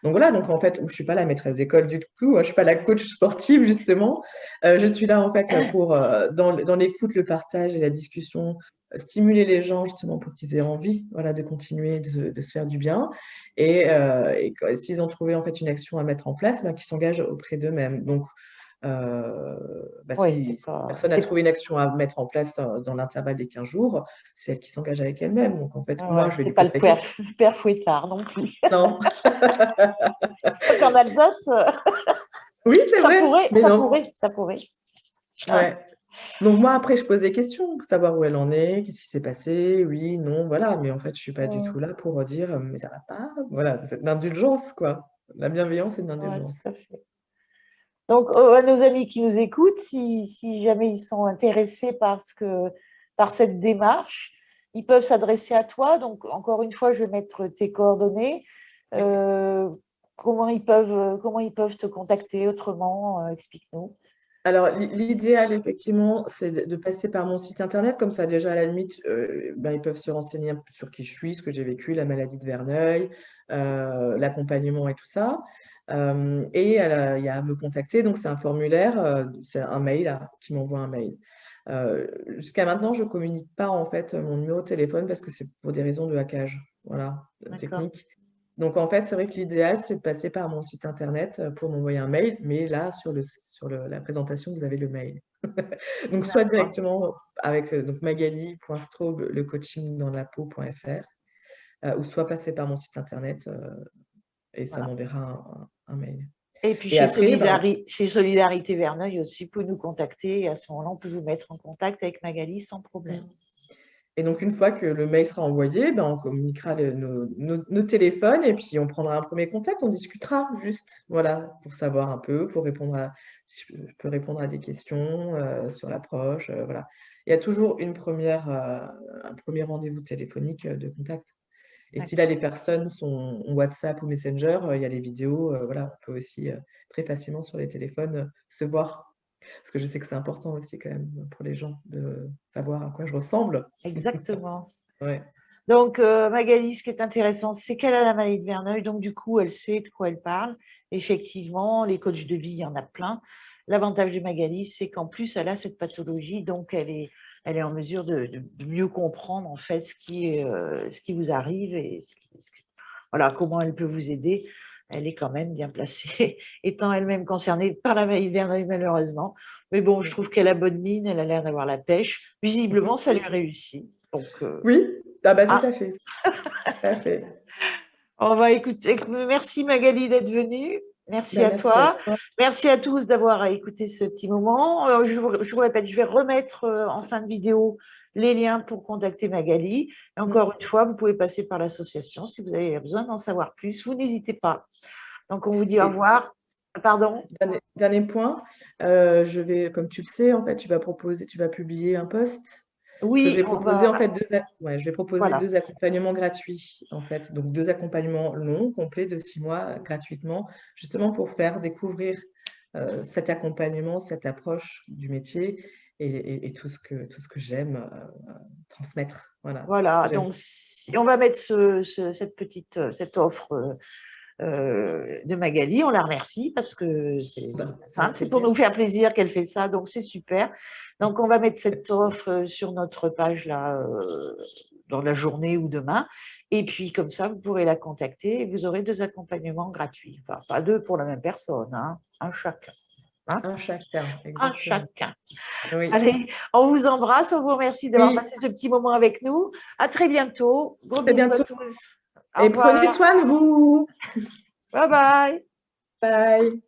Donc voilà, donc en fait, je ne suis pas la maîtresse d'école du tout, je ne suis pas la coach sportive justement. Je suis là en fait pour, dans l'écoute, le partage et la discussion, stimuler les gens justement pour qu'ils aient envie, voilà, de continuer de se faire du bien. Et s'ils ont trouvé en fait une action à mettre en place, qu'ils s'engagent auprès d'eux-mêmes. Donc, Oui, si une personne a trouvé une action à mettre en place dans l'intervalle des 15 jours, c'est elle qui s'engage avec elle-même. Donc en fait, moi, je vais c'est lui pas poser le la question. père Fouettard non plus. Non. En Alsace, Oui, c'est vrai, mais non. ça pourrait. Ouais. Donc moi, après, je pose des questions pour savoir où elle en est, qu'est-ce qui s'est passé, oui, non, voilà. Mais en fait, je suis pas du tout là pour dire, mais ça va pas. Voilà, c'est de l'indulgence, quoi. La bienveillance et de Ouais, l'indulgence. tout à fait. Donc, à nos amis qui nous écoutent, si jamais ils sont intéressés par cette démarche, ils peuvent s'adresser à toi. Donc, encore une fois, je vais mettre tes coordonnées. Euh, comment ils peuvent te contacter autrement? Explique-nous. Alors, l'idéal, effectivement, c'est de passer par mon site internet. Comme ça, déjà, à la limite, ils peuvent se renseigner un peu sur qui je suis, ce que j'ai vécu, la maladie de Verneuil, l'accompagnement et tout ça. Et il y a à me contacter. Donc, c'est un formulaire, c'est un mail qui m'envoie un mail. Jusqu'à maintenant, je ne communique pas en fait mon numéro de téléphone parce que c'est pour des raisons de hackage, voilà, technique. Donc en fait, c'est vrai que l'idéal, c'est de passer par mon site internet pour m'envoyer un mail, mais là, sur la présentation, vous avez le mail. Donc soit directement avec magali.straub, le coaching dans la peau.fr, ou soit passer par mon site internet et ça m'enverra un mail. Et puis Et après, chez Solidarité Verneuil aussi, vous pouvez nous contacter et à ce moment-là, on peut vous mettre en contact avec Magali sans problème. Et donc, une fois que le mail sera envoyé, on communiquera nos téléphones et puis on prendra un premier contact, on discutera juste, voilà, pour savoir un peu, si je peux répondre à des questions sur l'approche, voilà. Il y a toujours un premier rendez-vous téléphonique de contact. Et si là, les personnes sont WhatsApp ou Messenger, il y a les vidéos, voilà, on peut aussi très facilement sur les téléphones se voir. Parce que je sais que c'est important aussi quand même pour les gens de savoir à quoi je ressemble. Exactement. Ouais. Donc, Magali, ce qui est intéressant, c'est qu'elle a la maladie de Verneuil, donc du coup, elle sait de quoi elle parle. Effectivement, les coachs de vie, il y en a plein. L'avantage de Magali, c'est qu'en plus, elle a cette pathologie, donc elle est en mesure de mieux comprendre en fait ce qui vous arrive et voilà, comment elle peut vous aider. Elle est quand même bien placée, étant elle-même concernée par la maladie de Verneuil, malheureusement. Mais bon, je trouve qu'elle a bonne mine, elle a l'air d'avoir la pêche. Visiblement, ça lui réussit. Donc, oui, tout à fait. Tout à fait. On va écouter. Merci Magali d'être venue. Merci à Merci à toi. toi. Merci à tous d'avoir écouté ce petit moment. Je vous répète, je vais remettre en fin de vidéo les liens pour contacter Magali. Et encore une fois, vous pouvez passer par l'association si vous avez besoin d'en savoir plus. Vous n'hésitez pas. Donc, on vous dit au revoir. Pardon. Dernier point, comme tu le sais, en fait, tu vas publier un post. Oui, je vais proposer en fait voilà. 2 accompagnements gratuits, en fait. Donc 2 accompagnements longs, complets de 6 mois gratuitement, justement pour faire découvrir cet accompagnement, cette approche du métier et tout ce que j'aime transmettre. Voilà, donc si on va mettre cette offre de Magali, on la remercie parce que c'est simple, c'est pour nous faire plaisir qu'elle fait ça, donc c'est super. Donc on va mettre cette offre sur notre page là dans la journée ou demain, et puis comme ça vous pourrez la contacter et vous aurez 2 accompagnements gratuits, enfin pas 2 pour la même personne, hein, un chacun. Hein, un chacun, un exactement. chacun. Oui. Allez, on vous embrasse, on vous remercie d'avoir passé ce petit moment avec nous. À très bientôt. Gros bisous à tous. Au Et revoir. prenez soin de vous. Bye bye. Bye.